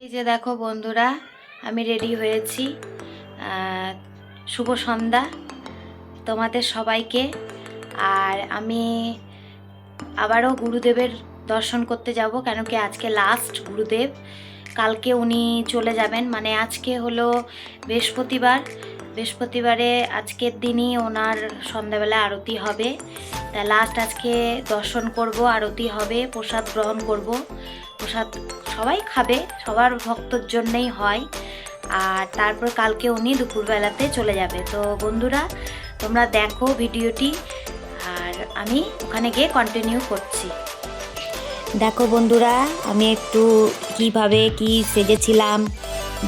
এই যে দেখো বন্ধুরা, আমি রেডি হয়েছি। শুভ সন্ধ্যা তোমাদের সবাইকে। আর আমি আবারও গুরুদেবের দর্শন করতে যাব, কেন কি আজকে লাস্ট গুরুদেব। কালকে উনি চলে যাবেন, মানে আজকে হলো বৃহস্পতিবারে আজকের দিনই ওনার সন্ধ্যাবেলা আরতি হবে। তা লাস্ট আজকে দর্শন করব, আরতি হবে, প্রসাদ গ্রহণ করব। প্রসাদ সবাই খাবে, সবার ভক্তর জন্যেই হয়। আর তারপর কালকে উনি দুপুরবেলাতে চলে যাবে। তো বন্ধুরা, তোমরা দেখো ভিডিওটি, আর আমি ওখানে গিয়ে কন্টিনিউ করছি। দেখো বন্ধুরা, আমি একটু কিভাবে কি সেজেছিলাম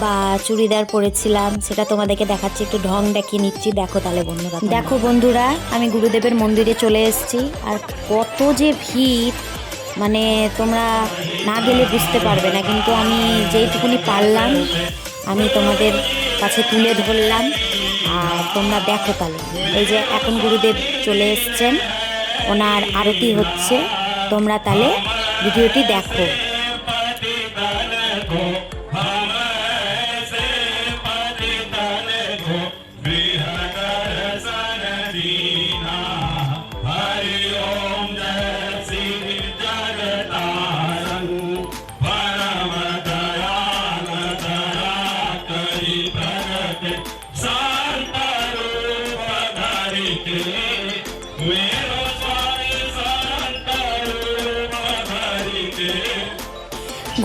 বা চুড়িদার পরেছিলাম সেটা তোমাদেরকে দেখাচ্ছি, একটু ঢং দেখিয়ে নিচ্ছি। দেখো তাহলে বন্ধুরা, দেখো বন্ধুরা, আমি গুরুদেবের মন্দিরে চলে এসেছি। আর কত যে ভিড়, মানে তোমরা না গেলে বুঝতে পারবে না, কিন্তু আমি যেইটুকুনি পারলাম আমি তোমাদের কাছে তুলে ধরলাম। আর তোমরা দেখো তাহলে, এই যে এখন গুরুদেব চলে এসছেন, ওনার আরতি হচ্ছে। তোমরা তাহলে ভিডিওটি দেখো।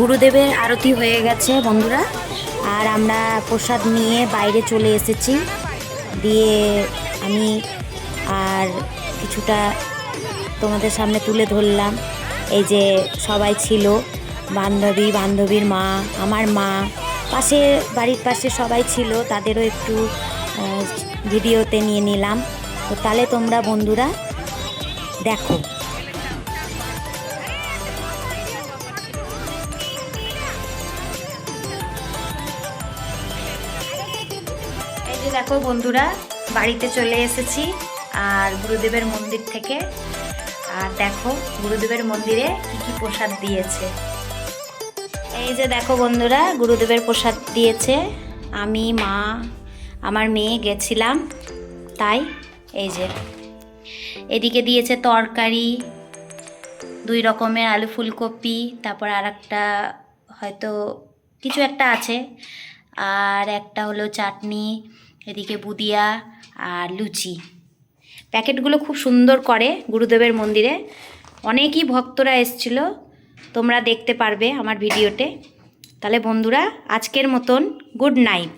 গুরুদেবের আরতি হয়ে গেছে বন্ধুরা, আর আমরা প্রসাদ নিয়ে বাইরে চলে এসেছি। দিয়ে আমি আর কিছুটা তোমাদের সামনে তুলে ধরলাম। এই যে সবাই ছিল, বান্ধবীর মা, আমার মা, বাড়ির পাশে সবাই ছিল, তাদেরও একটু ভিডিওতে নিয়ে নিলাম। তো তাহলে তোমরা বন্ধুরা দেখো। এই যে দেখো বন্ধুরা, বাড়িতে চলে এসেছি আর গুরুদেবের মন্দির থেকে। আর দেখো গুরুদেবের মন্দিরে কি কি প্রসাদ দিয়েছে। এই যে দেখো বন্ধুরা, গুরুদেবের প্রসাদ দিয়েছে। আমি, মা, আমার মেয়ে গেছিলাম, তাই এই যে এদিকে দিয়েছে তরকারি, 2 রকমের, আলু ফুলকপি, তারপর আর একটা হয়তো কিছু একটা আছে, আর একটা হলো চাটনি, এদিকে বুদিয়া আর লুচি। প্যাকেটগুলো খুব সুন্দর করে গুরুদেবের মন্দিরে। অনেকই ভক্তরা এসছিল, তোমরা দেখতে পারবে আমার ভিডিওতে। তাহলে বন্ধুরা, আজকের মতন গুড নাইট।